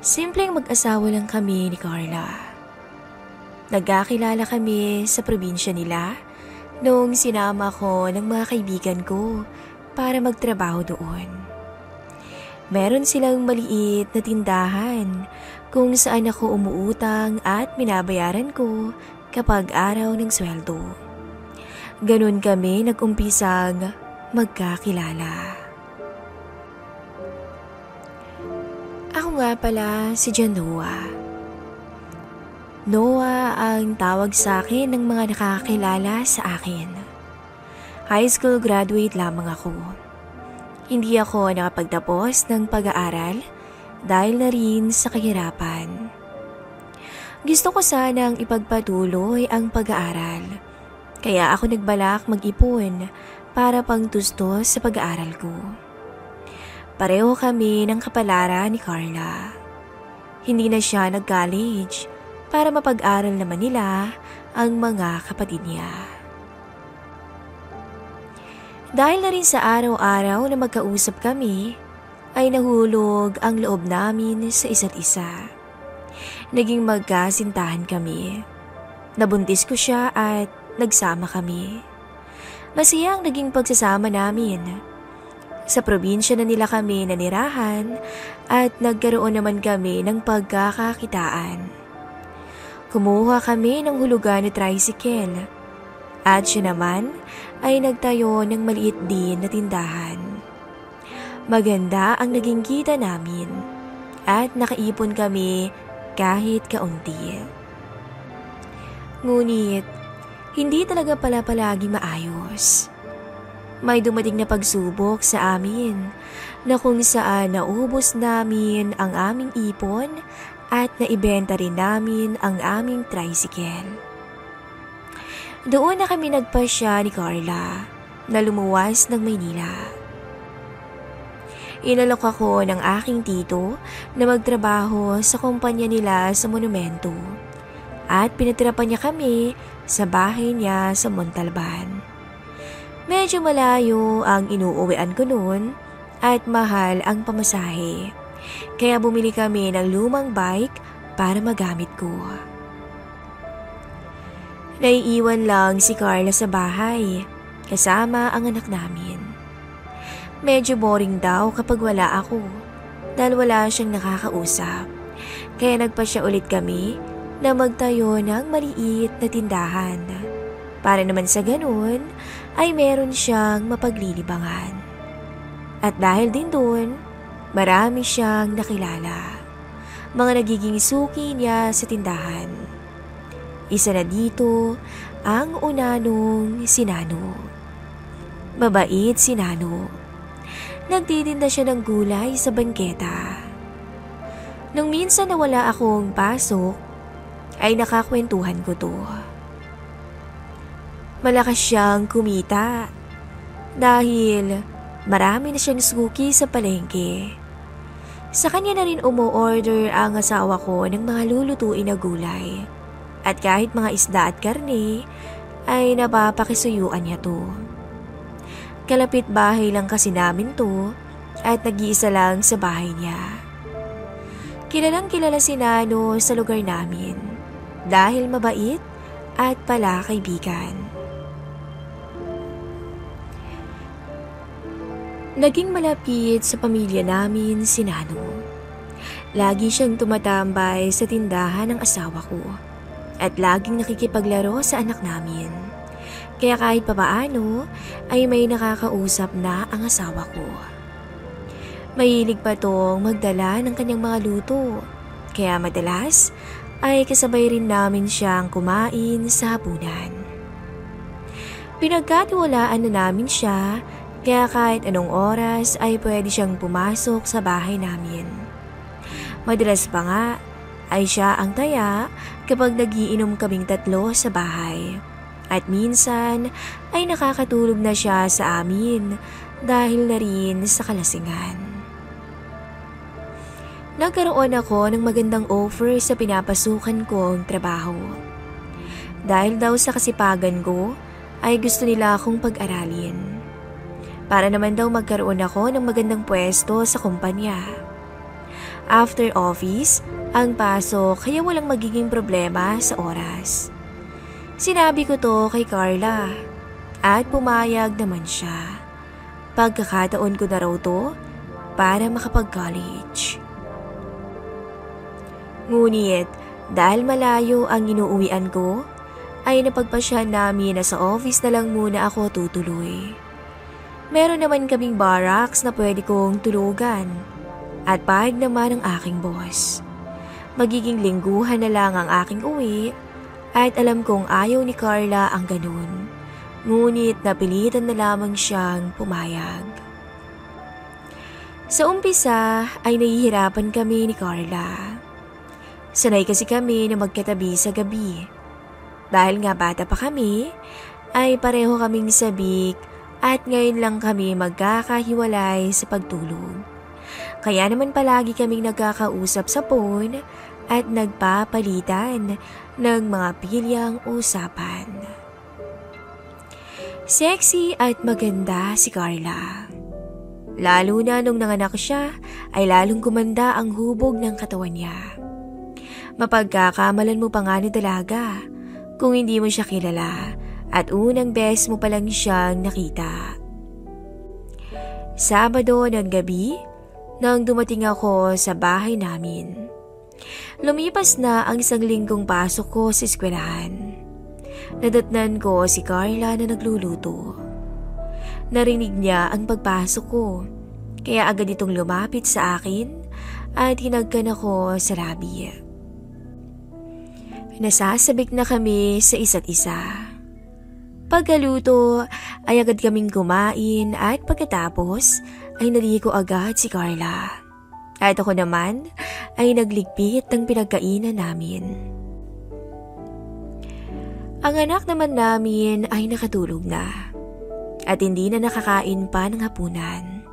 Simpleng mag-asawa lang kami ni Carla. Nagkakilala kami sa probinsya nila noong sinama ko ng mga kaibigan ko para magtrabaho doon. Meron silang maliit na tindahan kung saan ako umuutang at binabayaran ko kapag araw ng sweldo. Ganun kami nag-umpisang magkakilala. Ako nga pala si John Noah. Noah ang tawag sa akin ng mga nakakilala sa akin. High school graduate lamang ako. Hindi ako nakapagtapos ng pag-aaral dahil na rin sa kahirapan. Gusto ko sanang ipagpatuloy ang pag-aaral, kaya ako nagbalak mag-ipon para pangtustos sa pag-aaral ko. Pareho kami ng kapalaran ni Carla. Hindi na siya nag-college para mapag-aral naman nila ang mga kapatid niya. Dahil na rin sa araw-araw na magkausap kami, ay nahulog ang loob namin sa isa't isa. Naging magkasintahan kami. Nabuntis ko siya at nagsama kami. Masaya ang naging pagsasama namin. Sa probinsya na nila kami nanirahan at nagkaroon naman kami ng pagkakakitaan. Kumuha kami ng hulugan ni tricycle at siya naman ay nagtayo ng maliit din na tindahan. Maganda ang naging kita namin at nakaipon kami kahit kaunti. Ngunit hindi talaga pala palagi maayos. May dumating na pagsubok sa amin na kung saan naubos namin ang aming ipon at naibenta rin namin ang aming tricycle. Doon na kami nagpasya ni Carla na lumuwas ng Maynila. Inalok ako ng aking tito na magtrabaho sa kumpanya nila sa monumento at pinatirapan niya kami sa bahay niya sa Montalban. Medyo malayo ang inuuwian ko noon at mahal ang pamasahe. Kaya bumili kami ng lumang bike para magamit ko. Naiiwan lang si Carla sa bahay kasama ang anak namin. Medyo boring daw kapag wala ako dahil wala siyang nakakausap. Kaya nagpasya ulit kami na magtayo ng maliit na tindahan. Para naman sa ganun ay meron siyang mapaglilibangan. At dahil din doon, marami siyang nakilala. Mga nagiging suki niya sa tindahan. Isa na dito ang unanong si Nano. Mabait si Nano. Nagtitinda siya ng gulay sa bangketa. Nung minsan na wala akong pasok, ay nakakwentuhan ko to. Malakas siyang kumita dahil marami na siyang suki sa palengke. Sa kanya na rin umu-order ang asawa ko ng mga lulutuin na gulay. At kahit mga isda at karne ay napapakisuyuan niya to. Kalapit bahay lang kasi namin to at nag-iisa lang sa bahay niya. Kilalang kilala si Nano sa lugar namin dahil mabait at pala kaibigan. Naging malapit sa pamilya namin si Nano. Lagi siyang tumatambay sa tindahan ng asawa ko at laging nakikipaglaro sa anak namin. Kaya kahit papaano ay may nakakausap na ang asawa ko. Mahilig pa tong magdala ng kanyang mga luto, kaya madalas ay kasabay rin namin siyang kumain sa hapunan. Pinagkatiwalaan na namin siya, kaya kahit anong oras ay pwede siyang pumasok sa bahay namin. Madalas pa nga ay siya ang taya kapag nagiinom kaming tatlo sa bahay. At minsan ay nakakatulog na siya sa amin dahil na rin sa kalasingan. Nagkaroon ako ng magandang offer sa pinapasukan kong trabaho. Dahil daw sa kasipagan ko ay gusto nila akong pag-aralin. Para naman daw magkaroon ako ng magandang pwesto sa kumpanya. After office, ang pasok kaya walang magiging problema sa oras. Sinabi ko to kay Carla at pumayag naman siya. Pagkakataon ko na raw to para makapag-college. Ngunit dahil malayo ang inuuwian ko, ay napagpasyahan namin na sa office na lang muna ako tutuloy. Meron naman kaming barracks na pwede kong tulugan at pahig naman ang aking boss. Magiging lingguhan na lang ang aking uwi at alam kong ayaw ni Carla ang ganun. Ngunit napilitan na lamang siyang pumayag. Sa umpisa ay nahihirapan kami ni Carla. Sanay kasi kami na magkatabi sa gabi. Dahil nga bata pa kami, ay pareho kaming sabik at ngayon lang kami magkakahiwalay sa pagtulog. Kaya naman palagi kaming nagkakausap sa phone at nagpapalitan ng mga pilyang usapan. Sexy at maganda si Carla. Lalo na nung nanganak siya ay lalong gumanda ang hubog ng katawan niya. Mapagkakamalan mo pa nga ni dalaga kung hindi mo siya kilala at unang beses mo pa lang siyang nakita. Sabado ng gabi nang dumating ako sa bahay namin. Lumipas na ang isang linggong pasok ko sa eskwelahan. Nadatnan ko si Carla na nagluluto. Narinig niya ang pagpasok ko kaya agad itong lumapit sa akin at hinagkan ako sa labi. Nasasabik na kami sa isa't isa. Pagkaluto ay agad kaming kumain at pagkatapos ay naligo agad si Carla. At ako naman ay nagligpit ng pinagkainan namin. Ang anak naman namin ay nakatulog na at hindi na nakakain pa ng hapunan.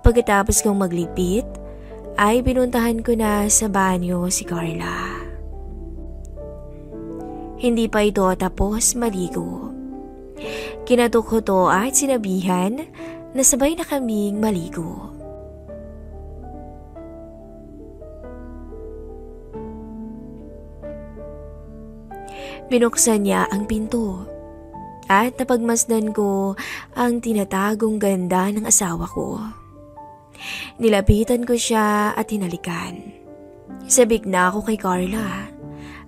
Pagkatapos kong magligpit ay pinuntahan ko na sa banyo si Carla. Hindi pa ito tapos maligo. Kinatok ko to at sinabihan na sabay na kaming maligo. Binuksan niya ang pinto at napagmasdan ko ang tinatagong ganda ng asawa ko. Nilapitan ko siya at hinalikan. Sabik na ako kay Carla.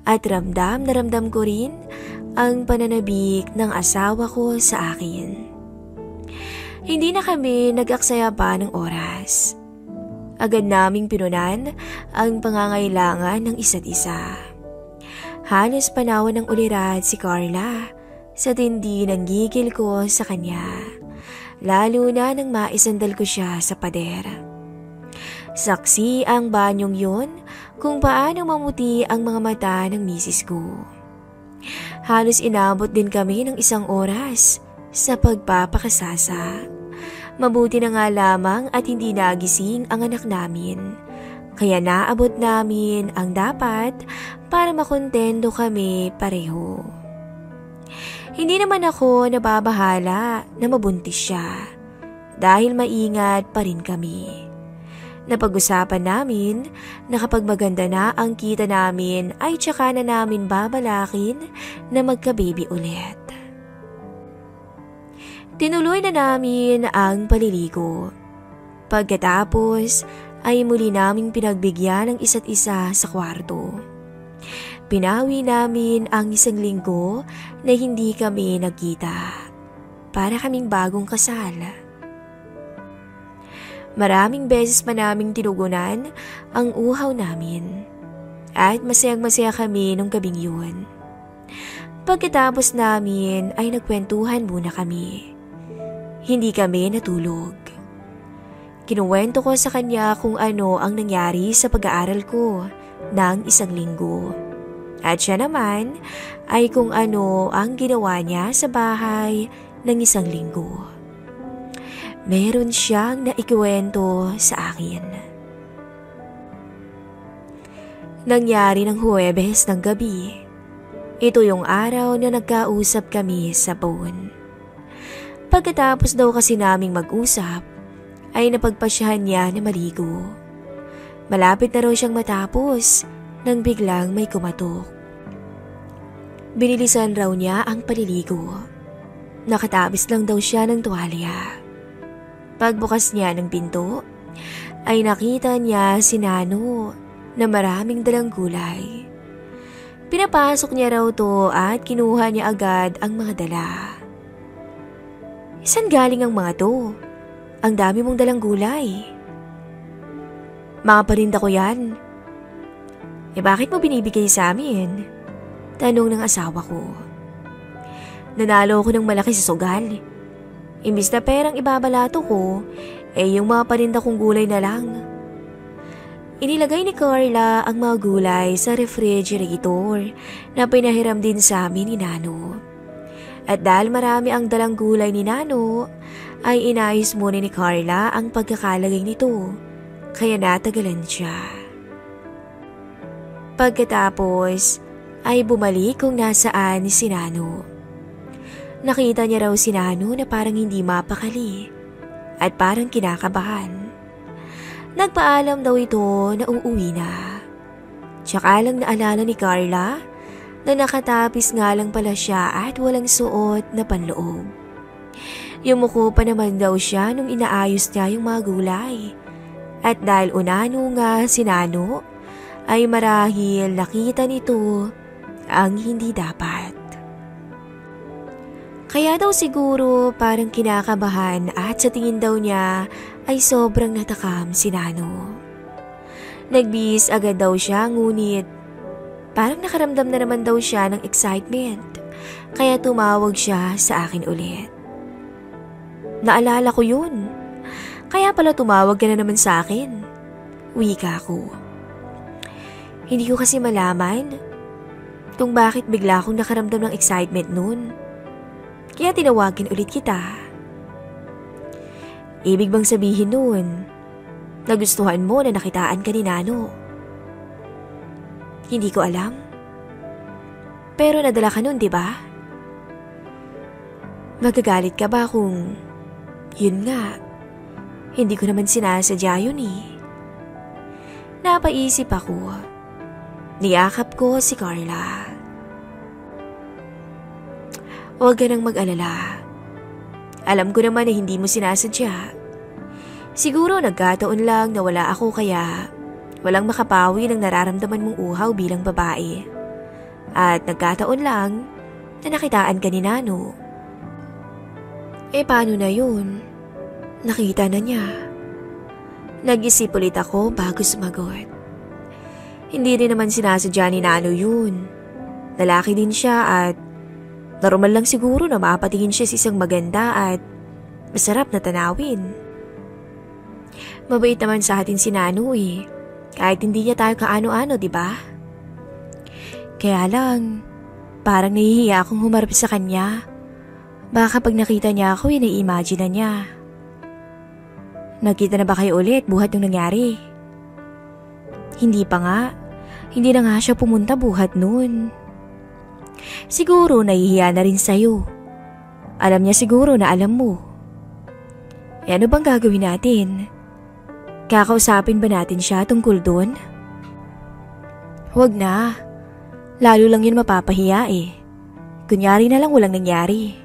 At ramdam na ramdam ko rin ang pananabik ng asawa ko sa akin. Hindi na kami nag-aksaya pa ng oras. Agad naming pinunan ang pangangailangan ng isa't isa. Halos panawan ng ulirat si Carla sa tindi ng gigil ko sa kanya. Lalo na nang maisandal ko siya sa pader. Saksi ang banyong yun kung paano mamuti ang mga mata ng misis ko. Halos inabot din kami ng 1 oras sa pagpapakasasa. Mabuti na nga lamang at hindi nagising ang anak namin. Kaya naabot namin ang dapat para makontento kami pareho. Hindi naman ako nababahala na mabuntis siya dahil maingat pa rin kami. Napag-usapan namin na kapag maganda na ang kita namin ay tsaka na namin babalakin na magka-baby ulit. Tinuloy na namin ang paliligo. Pagkatapos ay muli naming pinagbigyan ng isa't isa sa kwarto. Pinawi namin ang 1 linggo na hindi kami nagkita. Para kaming bagong kasal. Maraming beses pa naming tinugunan ang uhaw namin at masayang-masaya kami nung gabing yun. Pagkatapos namin ay nagkwentuhan muna kami. Hindi kami natulog. Kinuwento ko sa kanya kung ano ang nangyari sa pag-aaral ko ng 1 linggo. At siya naman ay kung ano ang ginawa niya sa bahay ng 1 linggo. Meron siyang naikwento sa akin. Nangyari ng Huwebes ng gabi. Ito yung araw na nagkausap kami sa phone. Pagkatapos daw kasi naming mag-usap, ay napagpasyahan niya na maligo. Malapit na raw siyang matapos nang biglang may kumatok. Binilisan raw niya ang paliligo. Nakatabis lang daw siya ng tuwalya. Pagbukas niya ng pinto, ay nakita niya si Nano na maraming dalang gulay. Pinapasok niya raw to at kinuha niya agad ang mga dala. Saan galing ang mga to? Ang dami mong dalang gulay. Mga parinda ko yan. Bakit mo binibigay sa amin? Tanong ng asawa ko. Nanalo ko ng malaki sa sugal. Imbis na perang ibabalato ko, yung mga parinda kong gulay na lang. Inilagay ni Carla ang mga gulay sa refrigerator na pinahiram din sa amin ni Nano. At dahil marami ang dalang gulay ni Nano, ay inayos muna ni Carla ang pagkakalagay nito, kaya natagalan siya. Pagkatapos ay bumalik kung nasaan si Nano. Nakita niya raw si Nano na parang hindi mapakali at parang kinakabahan. Nagpaalam daw ito na uuwi na. Tsaka lang naalala ni Carla na nakatapis nga lang pala siya at walang suot na panloob. Yumuko pa naman daw siya nung inaayos niya yung mga gulay. At dahil unano nga si Nano, ay marahil nakita nito ang hindi dapat. Kaya daw siguro parang kinakabahan at sa tingin daw niya ay sobrang natakam si Nano. Nagbihis agad daw siya ngunit parang nakaramdam na naman daw siya ng excitement kaya tumawag siya sa akin ulit. Naalala ko yun. Kaya pala tumawag ka na naman sa akin. Wika ko. Hindi ko kasi malaman kung bakit bigla akong nakaramdam ng excitement noon. Kaya tinawagin ulit kita. Ibig bang sabihin noon, nagustuhan mo na nakitaan ka ni Nano? Hindi ko alam. Pero nadala ka noon, di ba? Magagalit ka ba kung yun nga, hindi ko naman sinasadya yun eh. Napaisip ako. Niyakap ko si Carla. Huwag ka nang mag-alala. Alam ko naman na hindi mo sinasadya. Siguro nagkataon lang na wala ako kaya walang makapawi ng nararamdaman mong uhaw bilang babae. At nagkataon lang na nakitaan ka ni Nano. Paano na yun? Nakita na niya. Nag-isip ulit ako bago sumagot. Hindi rin naman sinasadya ni Nano yun. Lalaki din siya at normal lang siguro na mapatingin siya sa isang maganda at masarap na tanawin. Mabait naman sa atin si Nano eh. Kahit hindi niya tayo kaano-ano, di ba? Kaya lang, parang nahihiya akong humarap sa kanya. Baka pag nakita niya ako, nai-imagine na niya. Nagkita na ba kayo ulit buhat nung nangyari? Hindi pa nga. Hindi na nga siya pumunta buhat noon. Siguro nahihiya na rin sa'yo. Alam niya siguro na alam mo. Ano bang gagawin natin? Kakausapin ba natin siya tungkol doon? Huwag na. Lalo lang yun mapapahiya eh. Kunyari na lang walang nangyari.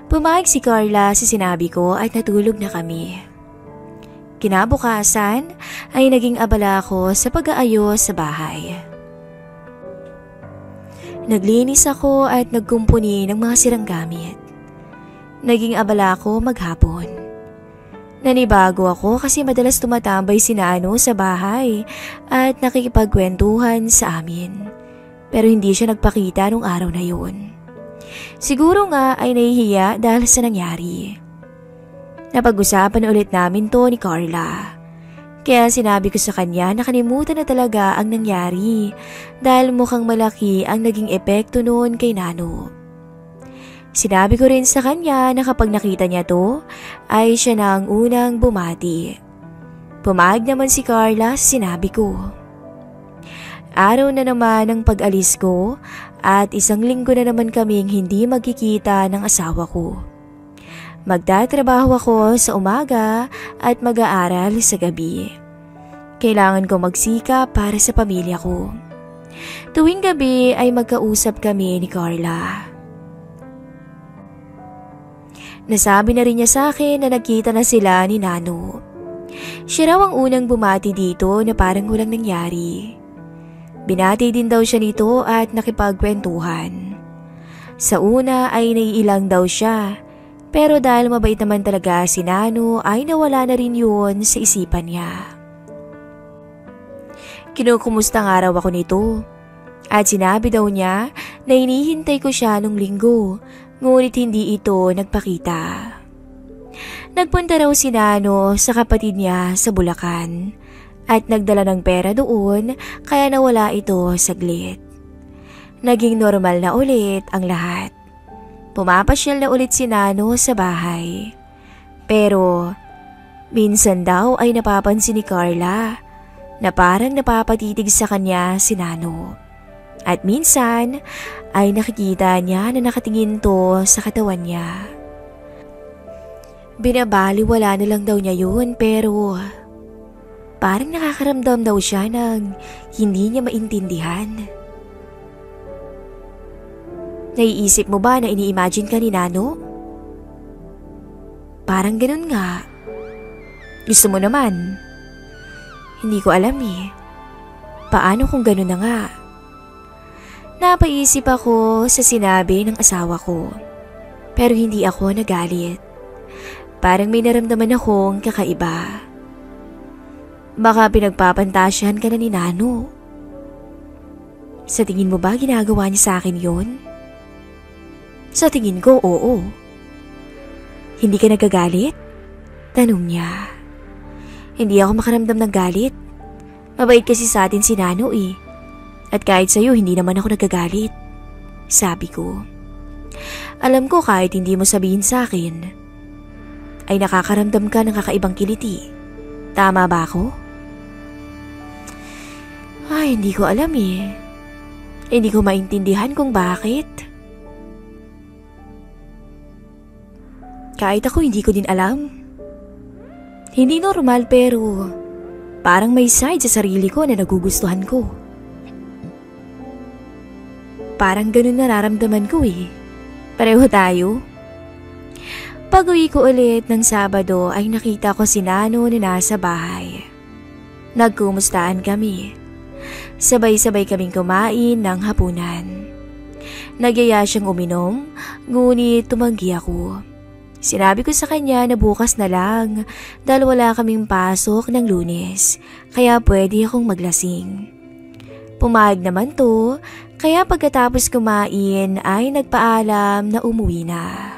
Pumayag si Carla sa sinabi ko at natulog na kami. Kinabukasan ay naging abala ako sa pag-aayos sa bahay. Naglinis ako at nagkumpuni ng mga sirang gamit. Naging abala ako maghapon. Nanibago ako kasi madalas tumatambay si Nano sa bahay at nakikipagkwentuhan sa amin. Pero hindi siya nagpakita nung araw na yun. Siguro nga ay nahihiya dahil sa nangyari. Napag-usapan ulit namin to ni Carla. Kaya sinabi ko sa kanya na kalimutan na talaga ang nangyari dahil mukhang malaki ang naging epekto noon kay Nano. Sinabi ko rin sa kanya na kapag nakita niya to, ay siya na ang unang bumati. Pumayag naman si Carla sa sinabi ko. Araw na naman ang pag-alis ko at 1 linggo na naman kaming hindi magkikita ng asawa ko. Magtatrabaho ako sa umaga at mag-aaral sa gabi. Kailangan ko magsikap para sa pamilya ko. Tuwing gabi ay magkausap kami ni Carla. Nasabi na rin niya sa akin na nagkita na sila ni Nano. Siya raw ang unang bumati dito na parang walang nangyari. Binati din daw siya nito at nakipagkwentuhan. Sa una ay naiilang daw siya, pero dahil mabait naman talaga si Nano ay nawala na rin yun sa isipan niya. Kinukumusta nga raw ako nito at sinabi daw niya na hinihintay ko siya nung linggo, ngunit hindi ito nagpakita. Nagpunta raw si Nano sa kapatid niya sa Bulacan at nagdala ng pera doon kaya nawala ito saglit. Naging normal na ulit ang lahat. Pumapasyal na ulit si Nano sa bahay. Pero minsan daw ay napapansin ni Carla na parang napapatitig sa kanya si Nano. At minsan ay nakikita niya na nakatingin to sa katawan niya. Binabaliwala na lang daw niya yun pero parang nakakaramdam daw siya ng hindi niya maintindihan. Naiisip mo ba na ini-imagine ka ni Nano? Parang ganun nga. Gusto mo naman? Hindi ko alam eh. Paano kung ganun na nga? Napaisip ako sa sinabi ng asawa ko. Pero hindi ako nagalit. Parang may naramdaman akong kakaiba. Baka pinagpapantasyahan ka na ni Nano. Sa tingin mo ba ginagawa niya sa akin yon? Sa tingin ko, oo. Hindi ka nagagalit? Tanong niya. Hindi ako makaramdam ng galit. Mabait kasi sa atin si Nano eh. At kahit sa'yo, hindi naman ako nagagalit. Sabi ko. Alam ko kahit hindi mo sabihin sa akin, ay nakakaramdam ka ng kakaibang kiliti. Tama ba ako? Ay, hindi ko alam eh. Hindi ko maintindihan kung bakit. Kahit ako hindi ko din alam. Hindi normal pero parang may side sa sarili ko na nagugustuhan ko. Parang ganun nararamdaman ko eh. Pareho tayo. Pag-uwi ko ulit ng Sabado ay nakita ko si Nano na nasa bahay. Nagkumustaan kami. Sabay-sabay kaming kumain ng hapunan. Nagyaya siyang uminom, ngunit tumanggi ako. Sinabi ko sa kanya na bukas na lang dahil wala kaming pasok ng Lunes, kaya pwede akong maglasing. Pumayag naman to, kaya pagkatapos kumain ay nagpaalam na umuwi na.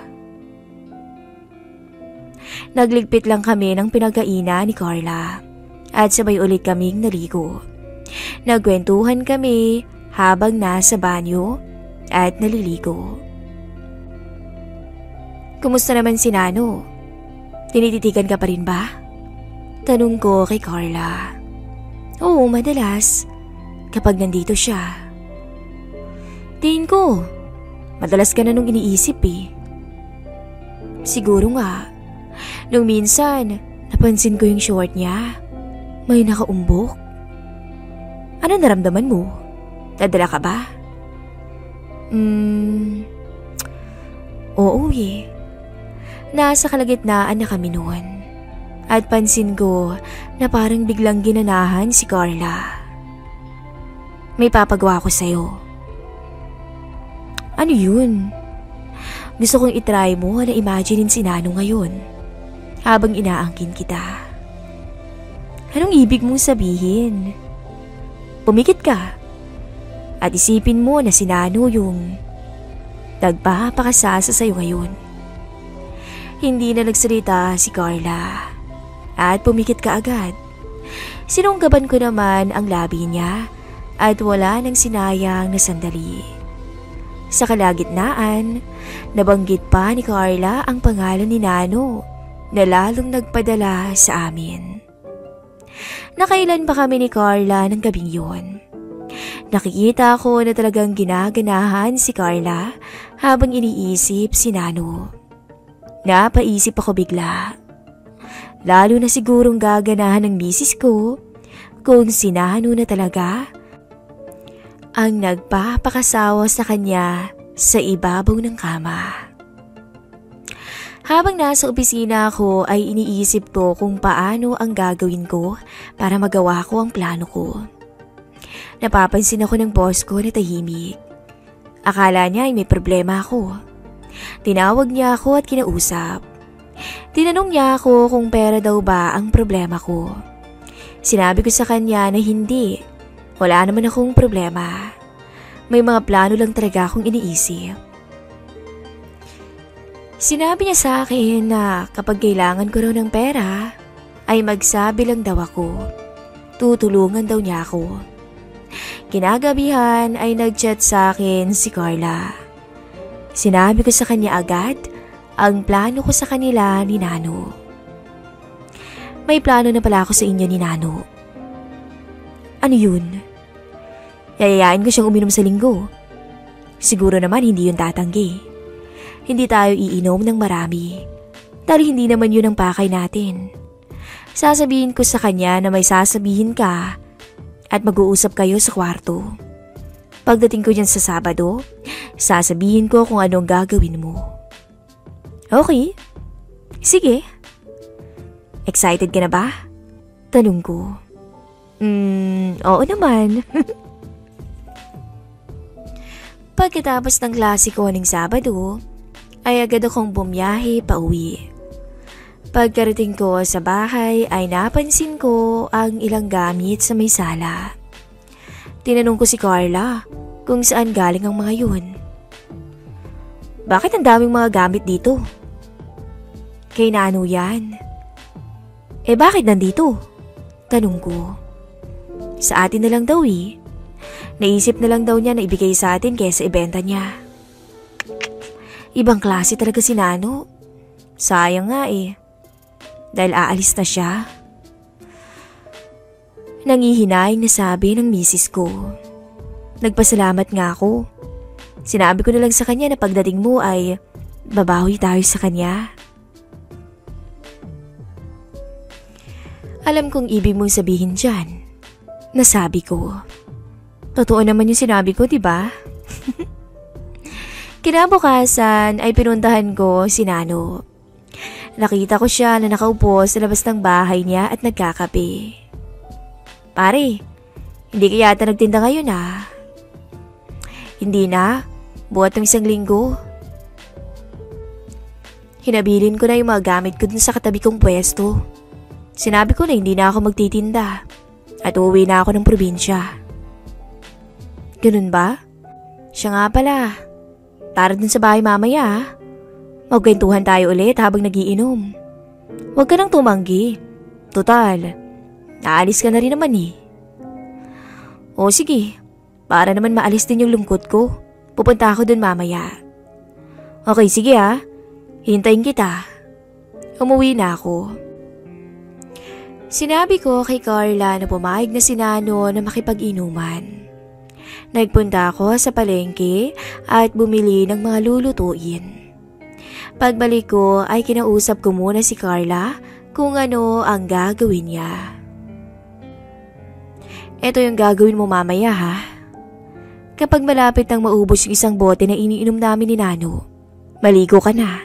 Nagligpit lang kami ng pinagkainan ni Carla at sabay ulit kaming naligo. Nagkwentuhan kami habang nasa banyo at naliligo. Kumusta naman si Nano? Tinititigan ka pa rin ba? Tanong ko kay Carla. Oo, madalas. Kapag nandito siya. Tingin ko, madalas ka na nung iniisip eh. Siguro nga. Nung minsan, napansin ko yung short niya. May nakaumbok. Ano naramdaman mo? Nadala ka ba? Oo eh. Nasa kalagitnaan na kami noon. At pansin ko na parang biglang ginanahan si Carla. May papagawa ko sa'yo. Ano yun? Gusto kong itry mo na imaginein si Nano ngayon habang inaangkin kita. Anong ibig mong sabihin? Pumikit ka at isipin mo na si Nano yung nagpapakasasa sa'yo ngayon. Hindi na nagsalita si Carla at pumikit ka agad. Sinunggaban ko naman ang labi niya at wala nang sinayang na sandali. Sa kalagitnaan, nabanggit pa ni Carla ang pangalan ni Nano na lalong nagpadala sa amin. Nakailan pa kami ni Carla ng gabing yun. Nakikita ko na talagang ginaganahan si Carla habang iniisip si Nano. Napaisip ako bigla. Lalo na sigurong gaganahan ng misis ko kung si Nano na talaga ang nagpapakasawa sa kanya sa ibabaw ng kama. Habang nasa opisina ako ay iniisip ko kung paano ang gagawin ko para magawa ko ang plano ko. Napapansin ako ng boss ko na tahimik. Akala niya ay may problema ako. Tinawag niya ako at kinausap. Tinanong niya ako kung pera daw ba ang problema ko. Sinabi ko sa kanya na hindi. Wala naman akong problema. May mga plano lang talaga akong iniisip. Sinabi niya sa akin na kapag kailangan ko raw ng pera, ay magsabi lang daw ako. Tutulungan daw niya ako. Kinagabihan ay nag-chat sa akin si Carla. Sinabi ko sa kanya agad ang plano ko sa kanila ni Nano. May plano na pala ako sa inyo ni Nano. Ano yun? Yayayain ko siyang uminom sa linggo. Siguro naman hindi yun tatanggi. Hindi tayo iinom ng marami dahil hindi naman yun ang pakay natin. Sasabihin ko sa kanya na may sasabihin ka at mag-uusap kayo sa kwarto. Pagdating ko dyan sa Sabado, sasabihin ko kung anong gagawin mo. Okay, sige. Excited ka na ba? Tanong ko. Oo naman. Pagkatapos ng klase ko ng Sabado, ay agad akong bumiyahe pa uwi. Pagkarating ko sa bahay ay napansin ko ang ilang gamit sa may sala. Tinanong ko si Carla kung saan galing ang mga yun. Bakit ang daming mga gamit dito? Kay Nano yan. Bakit nandito? Tanong ko. Sa atin na lang daw eh. Naisip na lang daw niya na ibigay sa atin kaysa ibenta niya. Ibang klase talaga si Nano. Sayang nga eh. Dahil aalis na siya. Nangihinayang na sabi ng misis ko. Nagpasalamat nga ako. Sinabi ko na lang sa kanya na pagdating mo ay babawi tayo sa kanya. Alam kong ibig mong sabihin dyan. Nasabi ko. Totoo naman yung sinabi ko, diba? Kinabukasan ay pinuntahan ko si Nano. Nakita ko siya na nakaupo sa labas ng bahay niya at nagkakape. Pare, hindi ka yata nagtinda ngayon ah. Hindi na, buhat ng isang linggo. Hinabilin ko na yung mga gamit ko dun sa katabi kong pwesto. Sinabi ko na hindi na ako magtitinda at uuwi na ako ng probinsya. Ganun ba? Siya nga pala. Tara dun sa bahay mamaya. Magkwentuhan tayo ulit habang nagiinom. Huwag ka nang tumanggi. Total, naalis ka na rin naman eh. O sige, para naman maalis din yung lungkot ko. Pupunta ako dun mamaya. Okay, sige ha. Hintayin kita. Umuwi na ako. Sinabi ko kay Carla na pumayag na si Nano na makipag-inuman. Nagpunta ako sa palengke at bumili ng mga lulutuin. Pagbalik ko ay kinausap ko muna si Carla kung ano ang gagawin niya. Ito yung gagawin mo mamaya ha. Kapag malapit nang maubos yung isang bote na iniinom namin ni Nano, maligo ka na.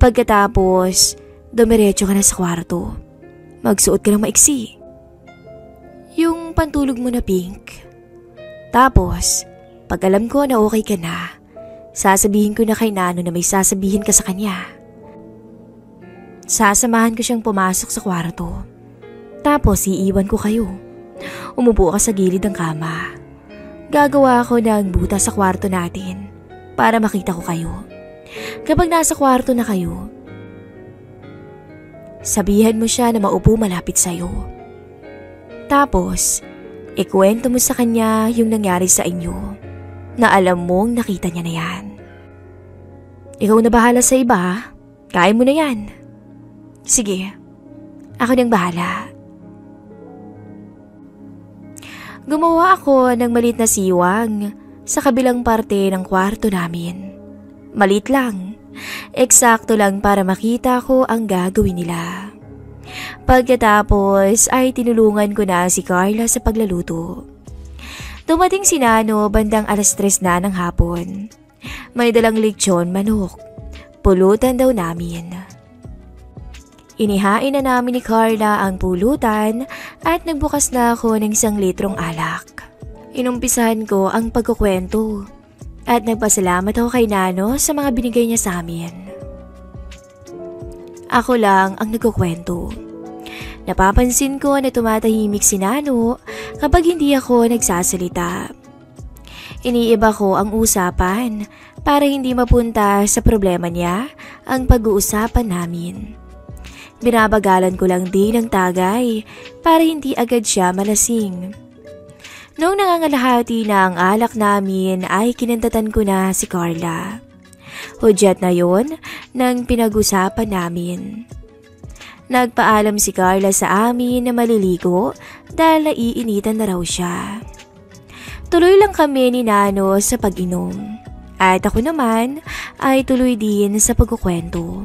Pagkatapos, dumiretso ka na sa kwarto. Magsuot ka ng maiksi. Yung pantulog mo na pink. Tapos, pag alam ko na okay ka na, sasabihin ko na kay Nano na may sasabihin ka sa kanya. Sasamahan ko siyang pumasok sa kwarto. Tapos iiwan ko kayo. Umupo ka sa gilid ng kama. Gagawa ako ng buta sa kwarto natin para makita ko kayo. Kapag nasa kwarto na kayo, sabihan mo siya na maupo malapit sa'yo. Tapos, ikwento mo sa kanya yung nangyari sa inyo na alam mong nakita niya na yan. Ikaw na bahala sa iba ha? Kaya mo na yan. Sige, ako nang bahala. Gumawa ako ng maliit na siwang sa kabilang parte ng kwarto namin. Maliit lang, eksakto lang para makita ko ang gagawin nila. Pagkatapos ay tinulungan ko na si Carla sa paglaluto. Dumating si Nano bandang 3:00 na ng hapon. May dalang lechon manok. Pulutan daw namin. Inihain na namin ni Carla ang pulutan at nagbukas na ako ng 1 litrong alak. Inumpisahan ko ang pagkukwento at nagpasalamat ako kay Nano sa mga binigay niya sa amin. Ako lang ang nagkukwento. Napapansin ko na tumatahimik si Nano kapag hindi ako nagsasalita. Iniiba ko ang usapan para hindi mapunta sa problema niya ang pag-uusapan namin. Binabagalan ko lang din ang tagay para hindi agad siya malasing. Noong nangangalahati na ang alak namin ay kinantatan ko na si Carla. Hudyat na yon nang pinag-usapan namin. Nagpaalam si Carla sa amin na maliligo dahil naiinitan na raw siya. Tuloy lang kami ni Nano sa pag-inom at ako naman ay tuloy din sa pagkukwento.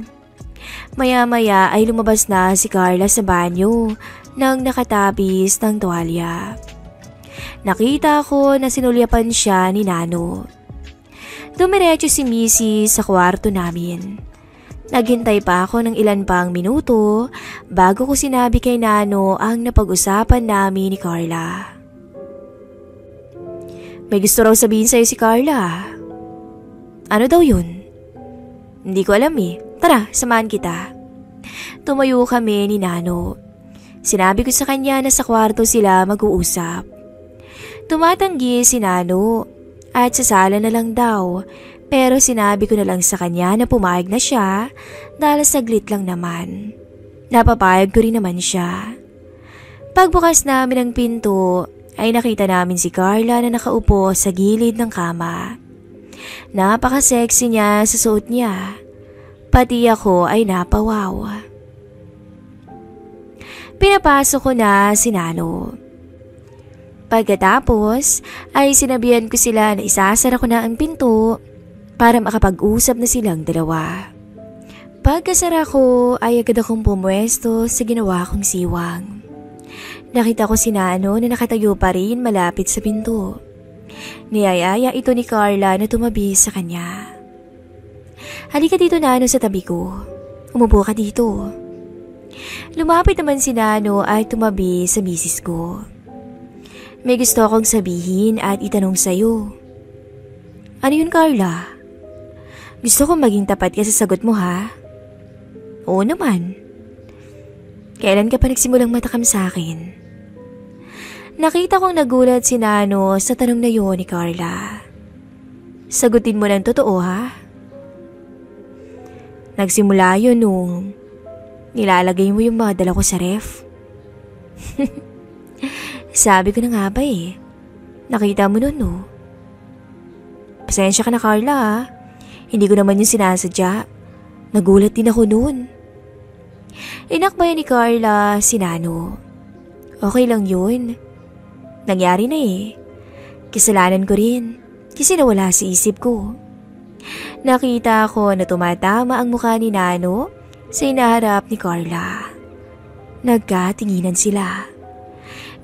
Maya-maya ay lumabas na si Carla sa banyo nang nakatabis ng tuwalya. Nakita ko na sinulyapan siya ni Nano. Dumiretso si Missy sa kwarto namin. Naghintay pa ako ng ilan pang minuto bago ko sinabi kay Nano ang napag-usapan namin ni Carla. May gusto raw sabihin sa'yo si Carla. Ano daw yun? Hindi ko alam eh. Tara, samahan kita. Tumayo kami ni Nano. Sinabi ko sa kanya na sa kwarto sila mag-uusap. Tumatanggi si Nano at sa sala na lang daw, pero sinabi ko na lang sa kanya na pumayag na siya dahil saglit lang naman. Napapayag ko rin naman siya. Pagbukas namin ng pinto ay nakita namin si Carla na nakaupo sa gilid ng kama. Napaka-sexy niya sa suot niya. Pati ako ay napawaw. Pinapasok ko na si Nano. Pagkatapos ay sinabihan ko sila na isasara ko na ang pinto para makapag-usap na silang dalawa. Pagkasara ko ay agad akong pumwesto sa ginawa kong siwang. Nakita ko si Nano na nakatayo pa rin malapit sa pinto. Niyayaya ito ni Carla na tumabi sa kanya. Halika dito Nano sa tabi ko. Umupo ka dito. Lumapit naman si Nano ay tumabi sa misis ko. May gusto akong sabihin at itanong sa'yo. Ano yun Carla? Gusto kong maging tapat ka sa sagot mo ha? Oo naman. Kailan ka pa nagsimulang matakam sa akin? Nakita kong nagulat si Nano sa tanong na yun ni Carla. Sagutin mo ng totoo ha? Nagsimula yun nung nilalagay mo yung mga dala ko sa ref. Sabi ko na nga ba eh. Nakita mo nun no? Pasensya ka na Carla ha. Hindi ko naman yung sinasadya. Nagulat din ako nun. Inakbayan ni Carla si Nano. Okay lang yun. Nangyari na eh. Kasalanan ko rin. Kasi nawala sa isip ko. Nakita ko na tumatama ang mukha ni Nano sa inaharap ni Carla. Nagkatinginan sila.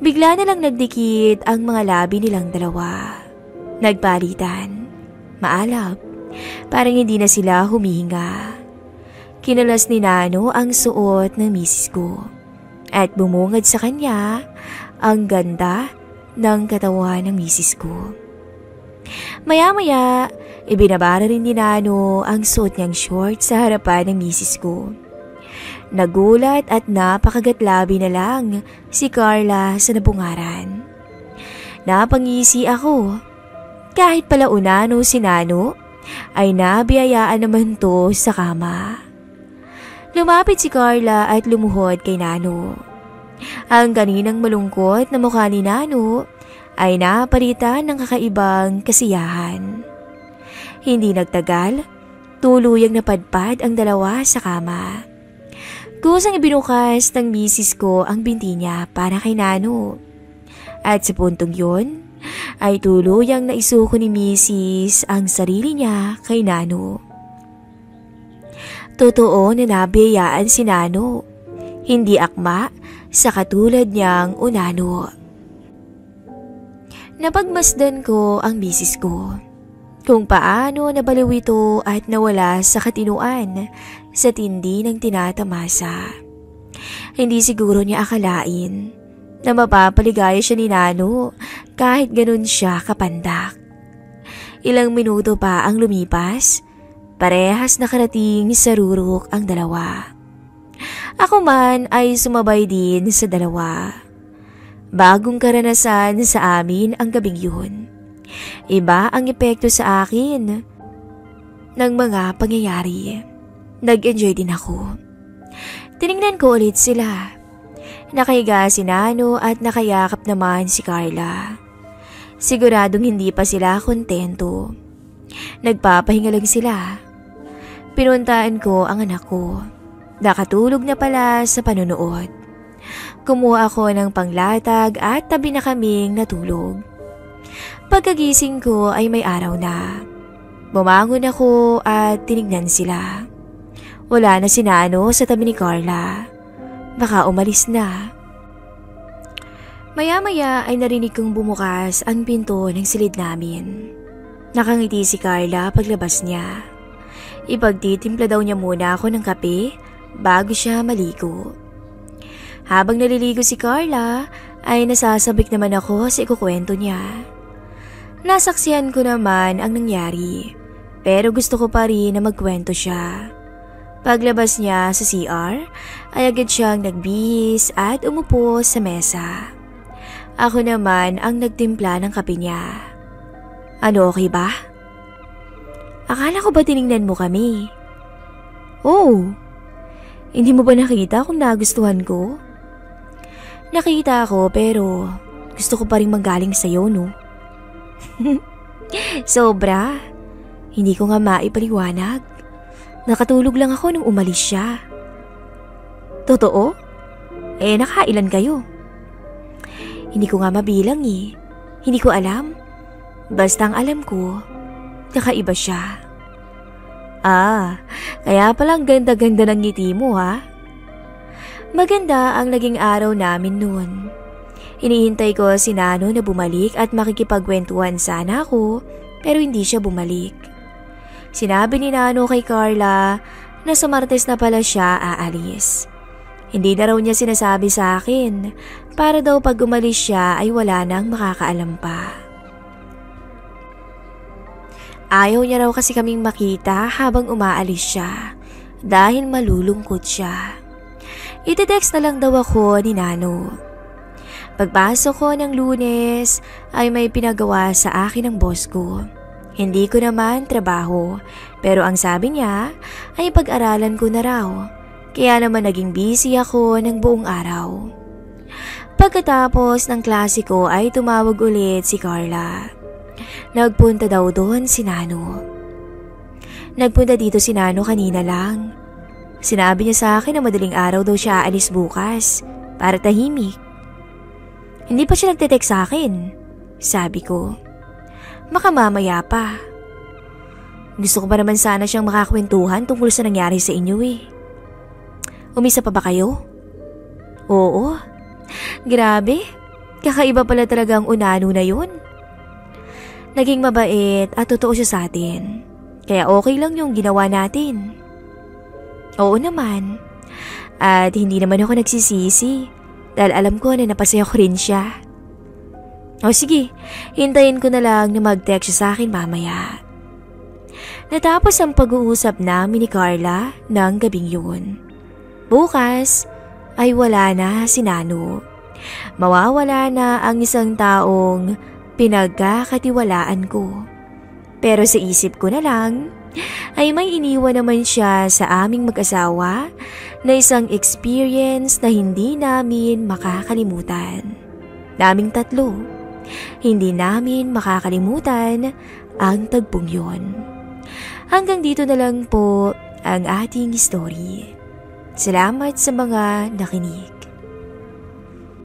Bigla na lang nagdikit ang mga labi nilang dalawa. Nagpalitan. Maalab. Parang hindi na sila humihinga. Kinalas ni Nano ang suot ng misis ko. At bumungad sa kanya ang ganda ng katawan ng misis ko. Maya-maya, ibinabara rin ni Nano ang suot niyang short sa harapan ng misis ko. Nagulat at napakagatlabi na lang si Carla sa nabungaran. Napangisi ako. Kahit pala unano si Nano, ay nabiyayaan naman to sa kama. Lumapit si Carla at lumuhod kay Nano. Ang kaninang malungkot na mukha ni Nano ay napalitan ng kakaibang kasiyahan. Hindi nagtagal, tuluyang napadpad ang dalawa sa kama. Kusang ibinukas ng misis ko ang binti niya para kay Nano. At sa puntong yun, ay tuluyang naisuko ni misis ang sarili niya kay Nano. Totoo na nabiyayaan si Nano. hindi akma sa katulad niyang unano. Napagmasdan ko ang misis ko kung paano nabaliw ito at nawala sa katinuan sa tindi ng tinatamasa. Hindi siguro niya akalain na mapapaligaya siya ni Nano kahit ganun siya kapandak. Ilang minuto pa ang lumipas, parehas nakarating sa rurok ang dalawa. Ako man ay sumabay din sa dalawa. Bagong karanasan sa amin ang gabing yun. Iba ang epekto sa akin ng mga pangyayari. Nag-enjoy din ako. Tinignan ko ulit sila. Nakahiga si Nano at nakayakap naman si Carla. Siguradong hindi pa sila kontento. Nagpapahinga lang sila. Pinuntaan ko ang anak ko. Nakatulog na pala sa panonood. Kumuha ako ng panglatag at tabi na kaming natulog. Pagkagising ko ay may araw na. Bumangon ako at tinignan sila. Wala na si Nano sa tabi ni Carla. Baka umalis na. Maya-maya ay narinig kong bumukas ang pinto ng silid namin. Nakangiti si Carla paglabas niya. Ipagtitimpla daw niya muna ako ng kape bago siya maligo. Habang naliligo si Carla, ay nasasabik naman ako sa ikukwento niya. Nasaksihan ko naman ang nangyari, pero gusto ko pa rin na magkwento siya. Paglabas niya sa CR, ay agad siyang nagbihis at umupo sa mesa. Ako naman ang nagtimpla ng kape niya. Ano, okay ba? Akala ko ba tiningnan mo kami? Oh, hindi mo ba nakita kung nagustuhan ko? Nakita ko pero gusto ko pa rin manggaling sa'yo, no? Sobra. Hindi ko nga maipaliwanag. Nakatulog lang ako nung umalis siya. Totoo? Nakailan kayo? Hindi ko nga mabilang eh. Hindi ko alam. Basta ang alam ko, kakaiba siya. Kaya palang ganda-ganda ng ngiti mo ha? Maganda ang naging araw namin noon. Hinihintay ko si Nano na bumalik at makikipagkwentuhan sana ako, pero hindi siya bumalik. Sinabi ni Nano kay Carla na sa Martes na pala siya aalis. Hindi na raw niya sinasabi sa akin para daw pag umalis siya ay wala nang makakaalam pa. Ayaw niya raw kasi kaming makita habang umaalis siya dahil malulungkot siya. Ite-text na lang daw ako ni Nano. Pagpasok ko ng Lunes ay may pinagawa sa akin ng boss ko. Hindi ko naman trabaho, pero ang sabi niya ay pag-aralan ko na raw. Kaya naman naging busy ako ng buong araw. Pagkatapos ng klase ko ay tumawag ulit si Carla. Nagpunta daw doon si Nano. Nagpunta dito si Nano kanina lang. Sinabi niya sa akin na madaling araw daw siya aalis bukas para tahimik. Hindi pa siya nagte-text sa akin, sabi ko. Baka mamaya pa. Gusto ko pa naman sana siyang makakwentuhan tungkol sa nangyari sa inyo eh. Umisa pa ba kayo? Oo. Grabe, kakaiba pala talaga ang unano na yun. Naging mabait at totoo siya sa atin. Kaya okay lang yung ginawa natin. Oo naman. At hindi naman ako nagsisisi dahil alam ko na napasaya ko rin siya. O sige, hintayin ko na lang na mag-text siya sa akin mamaya. Natapos ang pag-uusap namin ni Carla ng gabing yun. Bukas ay wala na si Nano. Mawawala na ang isang taong pinagkakatiwalaan ko. Pero sa isip ko na lang, ay may iniwan naman siya sa aming mag-asawa na isang experience na hindi namin makakalimutan. Naming tatlo, hindi namin makakalimutan ang tagpong yon. Hanggang dito na lang po ang ating story. Salamat sa mga nakinig.